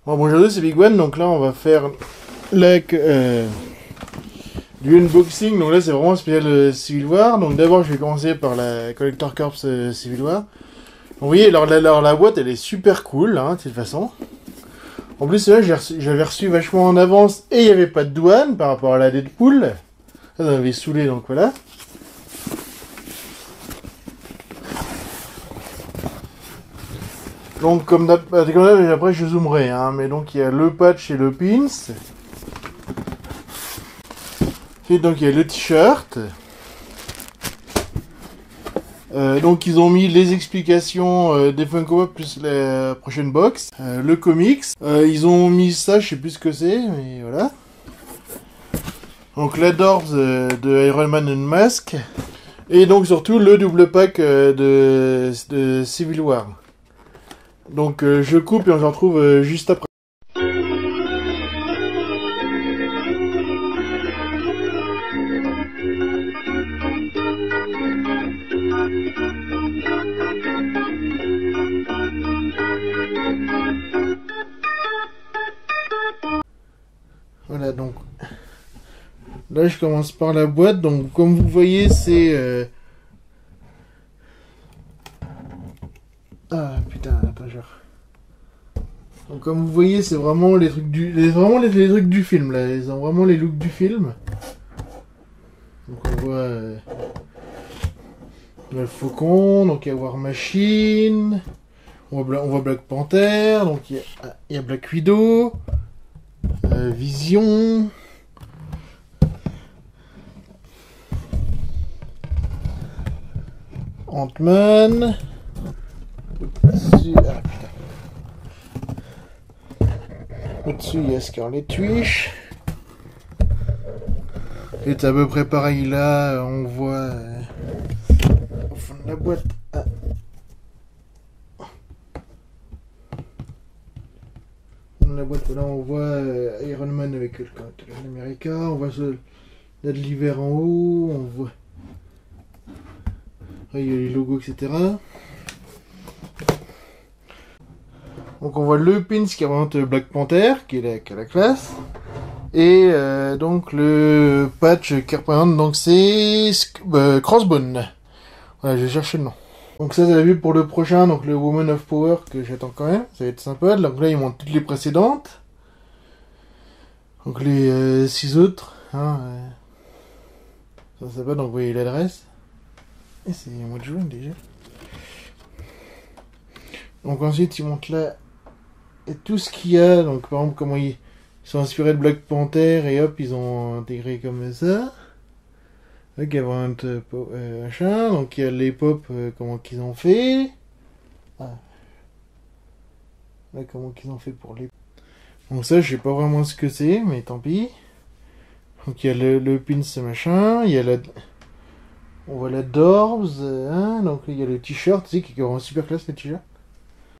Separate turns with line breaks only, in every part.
Bon, bonjour à tous, c'est Big One, donc là on va faire du unboxing, donc là c'est vraiment spécial Civil War, donc d'abord je vais commencer par la Collector Corps Civil War. Donc, vous voyez, alors la boîte elle est super cool, hein, de toute façon. En plus là j'avais reçu vachement en avance et il n'y avait pas de douane par rapport à la Deadpool. Ça m'avait saoulé, donc voilà. Donc comme d'habitude, après je zoomerai, hein, mais donc il y a le patch et le pins. Et donc il y a le t-shirt. Donc ils ont mis les explications des Funko Pop plus la prochaine box. Le comics. Ils ont mis ça, je sais plus ce que c'est, mais voilà. Donc la Dorbs de Iron Man Unmasked. Et donc surtout le double pack de Civil War. Donc je coupe et on se retrouve juste après. Voilà, donc là je commence par la boîte. Donc comme vous voyez c'est ah putain, attends, donc comme vous voyez c'est vraiment les trucs les trucs du film là. Ils ont vraiment les looks du film. Donc on voit le Faucon, donc il y a War Machine, on voit Black Panther, donc il y a Black Widow, Vision, Ant-Man, au-dessus il y a Scarlet Witch, et c'est à peu près pareil là, on voit au fond de la boîte. Dans la boîte là on voit Iron Man avec le Captain America, on voit là de l'hiver en haut, on voit là, il y a les logos, etc. Donc on voit le pins qui représente Black Panther, qui a la classe. Et donc le patch qui représente, donc c'est Crossbone. Voilà, j'ai cherché le nom. Donc ça, c'est la vue pour le prochain, donc le Woman of Power que j'attends quand même. Ça va être sympa. Donc là, ils montrent toutes les précédentes. Donc les 6 autres. Hein, ça va, donc vous voyez l'adresse. Et c'est au mois de juin déjà. Donc ensuite, ils montrent là et tout ce qu'il y a. Donc par exemple, comment ils sont inspirés de Black Panther et hop, ils ont intégré comme ça. Donc il y a vraiment machin. Donc il y a les pop, comment qu'ils ont fait. Ah. Là, comment qu'ils ont fait pour les... Donc ça, je sais pas vraiment ce que c'est, mais tant pis. Donc il y a le pins machin. Il y a la... On voit la Dorbs. Hein, donc il y a le t-shirt, tu sais, qui est vraiment super classe, le t-shirt.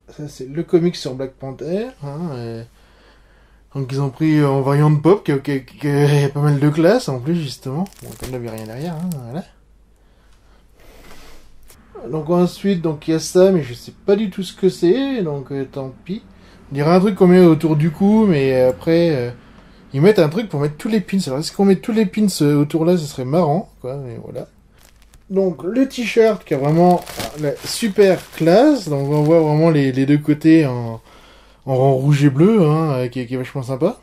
Ça, c'est le comic sur Black Panther. Hein, donc ils ont pris en variante pop, qui a pas mal de classe en plus, justement. Bon, comme là, il n'y avait rien derrière, hein, voilà. Donc ensuite, donc il y a ça, mais je sais pas du tout ce que c'est, donc tant pis. On dirait un truc qu'on met autour du cou, mais après, ils mettent un truc pour mettre tous les pins. Alors est-ce qu'on met tous les pins autour là, ce serait marrant, quoi, mais voilà. Donc le t-shirt qui a vraiment la super classe, donc on voit vraiment les deux côtés en rouge et bleu, hein, qui est vachement sympa.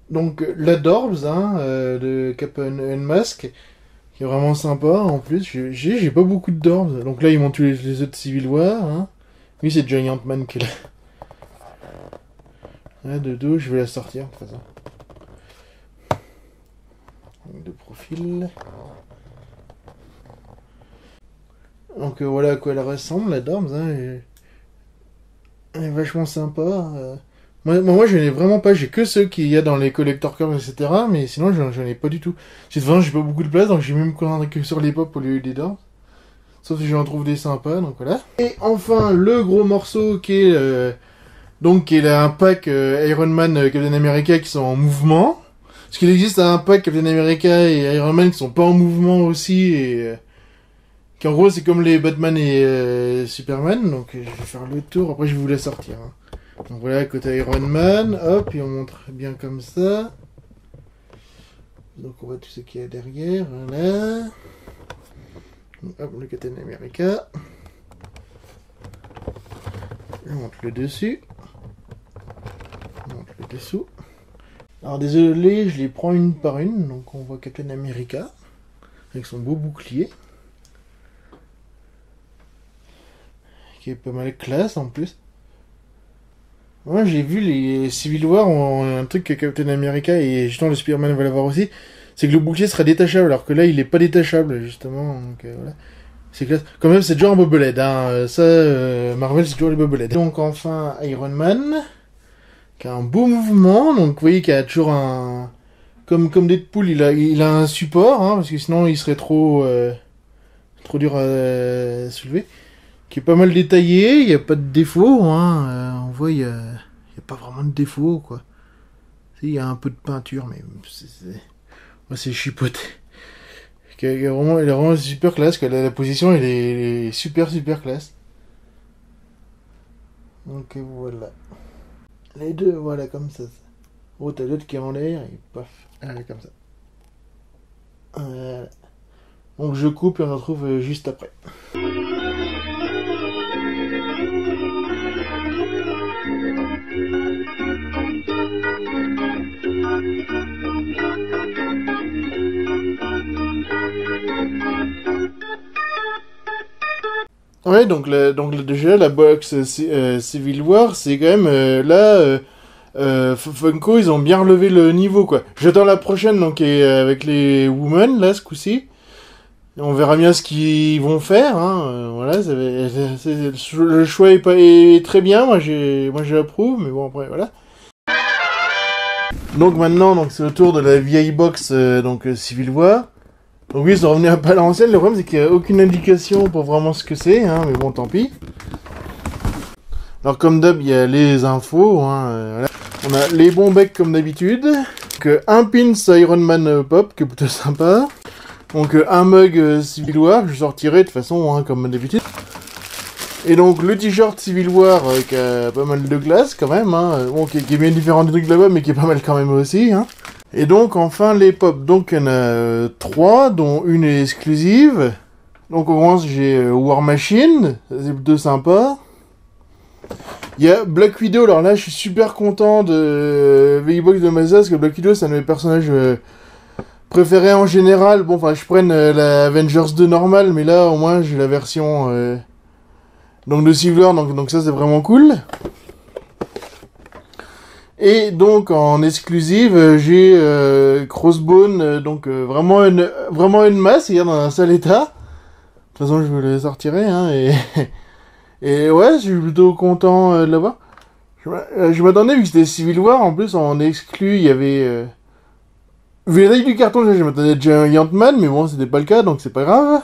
Donc la Dorbs, hein, de Captain Unmasked, qui est vraiment sympa en plus. J'ai pas beaucoup de Dorbs. Donc là ils montent tous les autres Civil War. Hein. Oui, c'est Giant Man qui est là. Là, de dos, je vais la sortir de toute façon. De profil. Donc voilà à quoi elle ressemble, la Dorms. Hein, elle est vachement sympa. Moi je n'ai vraiment pas, j'ai que ceux qu'il y a dans les collector cars, etc. Mais sinon, j'en ai pas du tout. J'ai pas beaucoup de place, donc j'ai même commandé que sur les pop au lieu des Dorms. Sauf si j'en trouve des sympas, donc voilà. Et enfin, le gros morceau qui est... donc, il a un pack Iron Man, Captain America qui sont en mouvement. Parce qu'il existe un pack Captain America et Iron Man qui sont pas en mouvement aussi. Et qui en gros, c'est comme les Batman et Superman. Donc, je vais faire le tour. Après, je vais vous la sortir. Hein. Donc voilà, côté Iron Man. Hop, et on montre bien comme ça. Donc, on voit tout ce qu'il y a derrière. Voilà. Hop, le Captain America. Je montre le dessus. Je montre le dessous. Alors désolé, je les prends une par une. Donc on voit Captain America avec son beau bouclier. Qui est pas mal classe en plus. Moi j'ai vu les Civil War ont un truc que Captain America et justement le Spider-Man va l'avoir aussi. C'est que le bouclier sera détachable alors que là il est pas détachable justement. Donc voilà. C'est classe. Quand même c'est toujours un bobeled. Hein. Ça, Marvel c'est toujours les bobeled. Donc enfin Iron Man. Qui a un beau mouvement, donc vous voyez qu'il y a toujours un... Comme Deadpool, il a un support, hein, parce que sinon il serait trop dur à soulever. Qui est pas mal détaillé, il n'y a pas de défaut, hein, on voit il y a pas vraiment de défaut, quoi. Il y a un peu de peinture, mais c'est chipoté. Il est vraiment super classe, la position elle est super classe. Donc voilà. Les deux, voilà, comme ça. Oh, t'as l'autre qui est en l'air, et paf, comme ça. Voilà. Donc je coupe et on se retrouve juste après. Ouais, donc déjà la box Civil War, c'est quand même là Funko, ils ont bien relevé le niveau quoi. J'attends la prochaine donc avec les Women là ce coup-ci. On verra bien ce qu'ils vont faire. Hein. Voilà, le choix est très bien. Moi j'approuve, mais bon après voilà. Donc maintenant donc c'est le tour de la vieille box Civil War. Donc oui, ils sont revenus un peu à l'ancienne. Le problème, c'est qu'il n'y a aucune indication pour vraiment ce que c'est, hein, mais bon, tant pis. Alors, comme d'hab, il y a les infos. Hein, voilà. On a les bons becs, comme d'habitude. Donc, un pins Iron Man Pop, qui est plutôt sympa. Donc, un mug Civil War, que je sortirai de toute façon, hein, comme d'habitude. Et donc, le t-shirt Civil War, qui a pas mal de glace, quand même. Hein, bon, qui est bien différent du truc là-bas, mais qui est pas mal quand même aussi, hein. Et donc, enfin, les pop. Donc, il y en a 3, dont une est exclusive. Donc, au commence, j'ai War Machine. C'est plutôt sympa. Il y a Black Widow. Alors là, je suis super content de V-Box de Mazda, parce que Black Widow, c'est un de mes personnages préférés en général. Bon, enfin, je prenne la Avengers 2 normale, mais là, au moins, j'ai la version donc de Silver. Donc ça, c'est vraiment cool. Et donc en exclusive, j'ai Crossbone, donc vraiment une masse, il est dans un sale état. De toute façon, je vous le sortirai, hein, et ouais, je suis plutôt content de l'avoir. Je m'attendais, vu que c'était Civil War, en plus en exclu, il y avait... Vu la taille du carton, je m'attendais à Giant Man, mais bon, c'était pas le cas, donc c'est pas grave.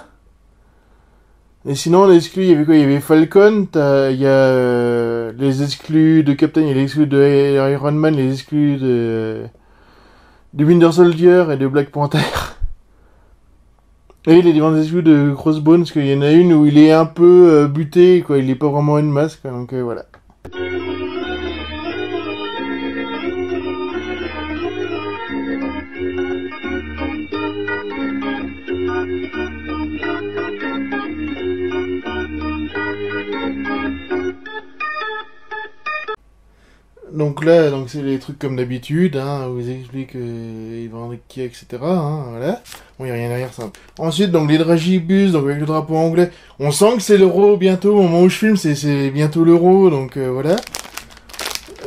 Et sinon, les exclus, il y avait quoi? Il y avait Falcon, il y a les exclus de Captain, il y a les exclus de Iron Man, les exclus de Winter Soldier et de Black Panther. Et les différents exclus de Crossbone, parce qu'il y en a une où il est un peu buté, quoi, il est pas vraiment une masse, quoi, donc voilà. Donc là, c'est les trucs comme d'habitude, hein, on vous explique ils vendent qui, etc. Hein, voilà. Bon, il n'y a rien derrière ça. Ensuite, donc les dragibus, donc avec le drapeau anglais. On sent que c'est l'euro bientôt, au moment où je filme, c'est bientôt l'euro, donc voilà.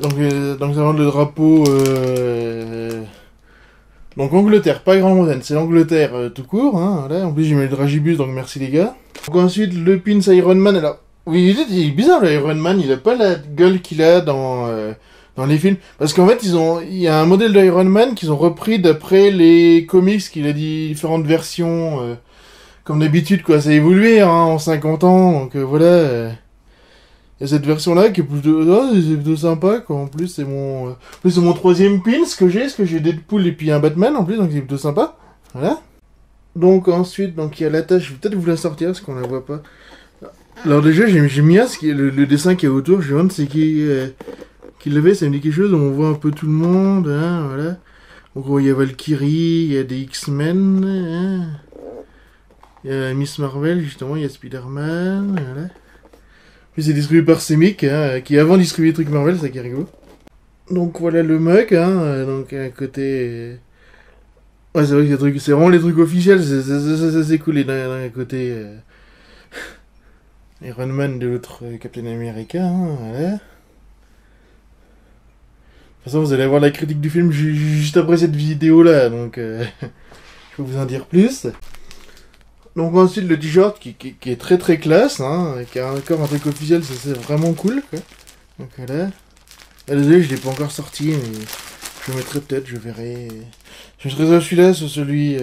Donc ça vend le drapeau... donc Angleterre, pas Grande-Bretagne, c'est l'Angleterre tout court, hein, voilà. En plus j'ai mis le dragibus, donc merci les gars. Donc ensuite, le pins Iron Man, alors... Oui, il est bizarre, le Iron Man, il a pas la gueule qu'il a dans les films. Parce qu'en fait, il y a un modèle d'Iron Man qu'ils ont repris d'après les comics, qu'il a différentes versions, comme d'habitude, quoi. Ça a évolué, hein, en 50 ans, donc voilà. Il y a cette version-là qui est c'est plutôt sympa, quoi. En plus, c'est mon troisième pins que j'ai, parce que j'ai Deadpool et puis un Batman, en plus, donc c'est plutôt sympa. Voilà. Donc ensuite, donc il y a l'attache, je vais peut-être vous la sortir, parce qu'on la voit pas. Alors déjà, j'ai mis le dessin qui est autour, je me demande c'est qui l'avait, ça me dit quelque chose, on voit un peu tout le monde, hein, voilà. Donc il y a Valkyrie, il y a des X-Men, hein. Il y a Miss Marvel, justement, il y a Spider-Man, voilà. Puis c'est distribué par Semic, hein, qui avant distribuait des trucs Marvel, ça qui est rigolo. Donc voilà le mug, hein, donc à côté... Ouais, c'est vrai que c'est vraiment les trucs officiels, c'est cool, et d'un côté... Iron Man de l'autre Captain America, hein, voilà. De toute façon, vous allez avoir la critique du film juste après cette vidéo-là, donc je peux vous en dire plus. Donc ensuite, le t-shirt qui est très très classe, hein, qui a encore un truc officiel, c'est vraiment cool, quoi. Donc voilà. Ah, désolé, je l'ai pas encore sorti, mais je le mettrai peut-être, je verrai. Je mettrai ça celui-là, sur celui,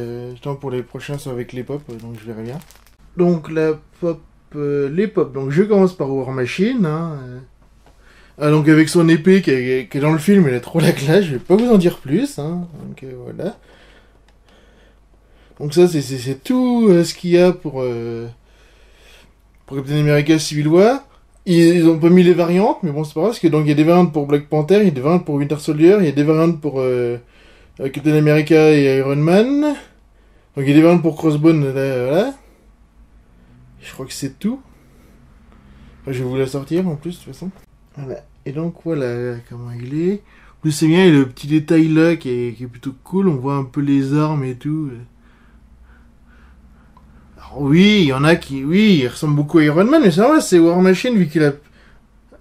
pour les prochains, c'est avec les pop, donc je verrai bien. Donc la pop... les pop. Donc je commence par War Machine. Hein. Donc avec son épée qui est dans le film, elle a trop la classe. Je vais pas vous en dire plus. Hein. Donc voilà. Donc ça c'est tout ce qu'il y a pour Captain America Civil War. Ils ont pas mis les variantes, mais bon c'est pas grave parce que donc il y a des variantes pour Black Panther, il y a des variantes pour Winter Soldier, il y a des variantes pour Captain America et Iron Man. Donc il y a des variantes pour Crossbone. Là, voilà. Je crois que c'est tout. Enfin, je vais vous la sortir en plus, de toute façon. Voilà. Et donc voilà comment il est. En plus c'est bien, il y a le petit détail là qui est plutôt cool. On voit un peu les armes et tout. Alors oui, il y en a qui... Oui, il ressemble beaucoup à Iron Man, mais c'est vrai, c'est War Machine vu qu'il a...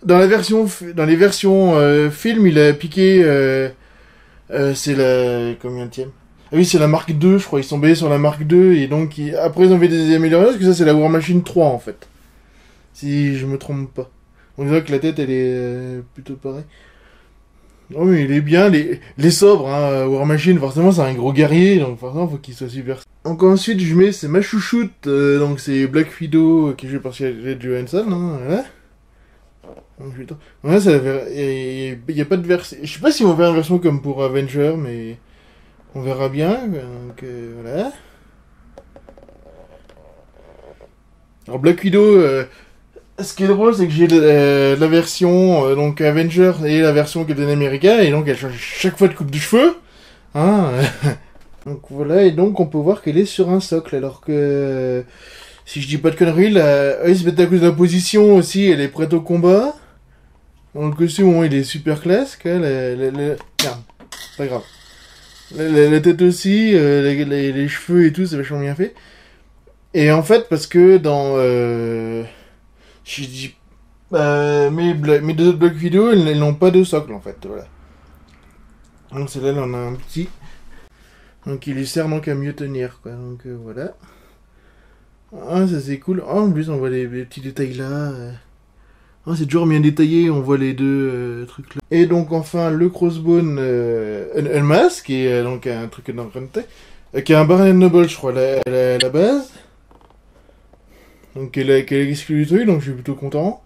Dans les versions film, il a piqué... c'est la... Combien de tième? Ah oui, c'est la Mark II, je crois. Ils sont basés sur la Mark II, et donc après ils ont fait des améliorations, parce que ça c'est la War Machine 3 en fait. Si je me trompe pas. On dirait que la tête elle est plutôt pareille. Non mais il est bien, les sobres, hein. War Machine forcément c'est un gros guerrier, donc forcément faut qu'il soit super. Donc ensuite je mets, c'est ma chouchoute, donc c'est Black Widow qui est jouée par Scarlett Johansson, hein, voilà. Donc, voilà, il y a pas de version, je sais pas si on va faire une version comme pour Avenger, mais... On verra bien, donc voilà. Alors Black Widow, ce qui est drôle, c'est que j'ai la version donc Avenger et la version Captain America, et donc elle change chaque fois de coupe de cheveux. Hein. Donc voilà, et donc on peut voir qu'elle est sur un socle, alors que si je dis pas de conneries, c'est peut-être à cause de la position aussi, elle est prête au combat. Dans le costume, bon, il est super classe, quoi. Merde, c'est pas grave. La tête aussi, les cheveux et tout, c'est vachement bien fait. Et en fait, parce que dans... je dis... mes deux autres Black Widow, elles n'ont pas de socle, en fait, voilà. Donc celle-là, elle en a un petit. Donc il lui sert donc à mieux tenir, quoi. Donc voilà. Ah, ça c'est cool. Ah, en plus, on voit les petits détails là. Ah, c'est toujours bien détaillé, on voit les deux trucs là. Et donc enfin le Crossbone Unmask, qui est donc un truc d'emprunté, qui est un Barnes Noble je crois, la base. Donc elle est exclue du truc, donc je suis plutôt content.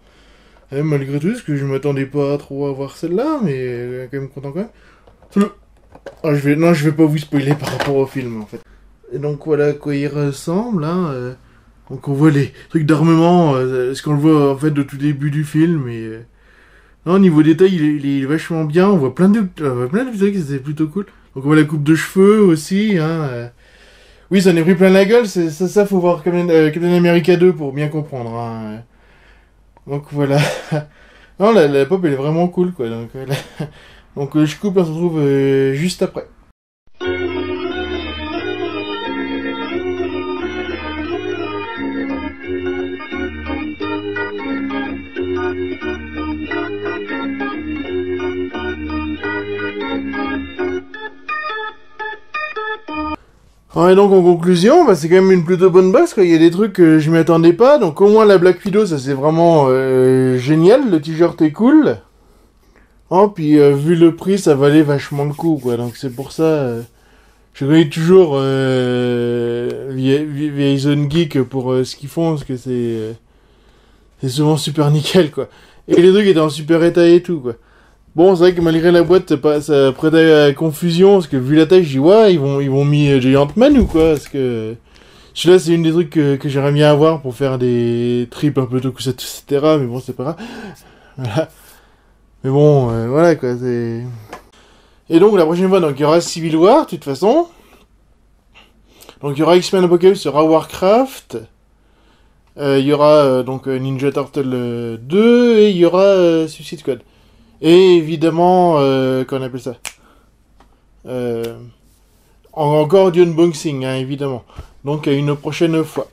Et malgré tout, parce que je m'attendais pas trop à voir celle-là, mais quand même content quand même. Ah, je vais pas vous spoiler par rapport au film en fait. Et donc voilà à quoi il ressemble, hein. Donc on voit les trucs d'armement, ce qu'on le voit en fait de tout début du film, et non, au niveau détail il est vachement bien, on voit plein de trucs, c'est plutôt cool. Donc on voit la coupe de cheveux aussi, hein. Oui, ça en est pris plein la gueule, ça faut voir Captain America 2 pour bien comprendre, hein. Donc voilà. Non, la pop elle est vraiment cool quoi, donc je coupe, on se retrouve juste après. Ouais, donc en conclusion, bah, c'est quand même une plutôt bonne base, quoi. Il y a des trucs que je m'y attendais pas, donc au moins la Black Widow, ça c'est vraiment génial, le t-shirt est cool. Oh, puis vu le prix, ça valait vachement le coup, quoi. Donc c'est pour ça, je connais toujours vieille Zone Geek pour ce qu'ils font, parce que c'est souvent super nickel, quoi. Et les trucs étaient en super état et tout, quoi. Bon, c'est vrai que malgré la boîte, ça prêtait à confusion, parce que vu la taille, je dis, ouais, ils vont mis Giant Man ou quoi? Parce que celui-là, c'est une des trucs que j'aimerais bien avoir pour faire des trips un peu tokusatsu, etc. Mais bon, c'est pas grave. Voilà. Mais bon, voilà, quoi, c'est... Et donc, la prochaine fois, donc, il y aura Civil War, de toute façon. Donc, il y aura X-Men Apocalypse, il y aura Warcraft. Il y aura, donc, Ninja Turtle 2, et il y aura Suicide Squad. Et évidemment, qu'on appelle ça encore du unboxing, hein, évidemment. Donc à une prochaine fois.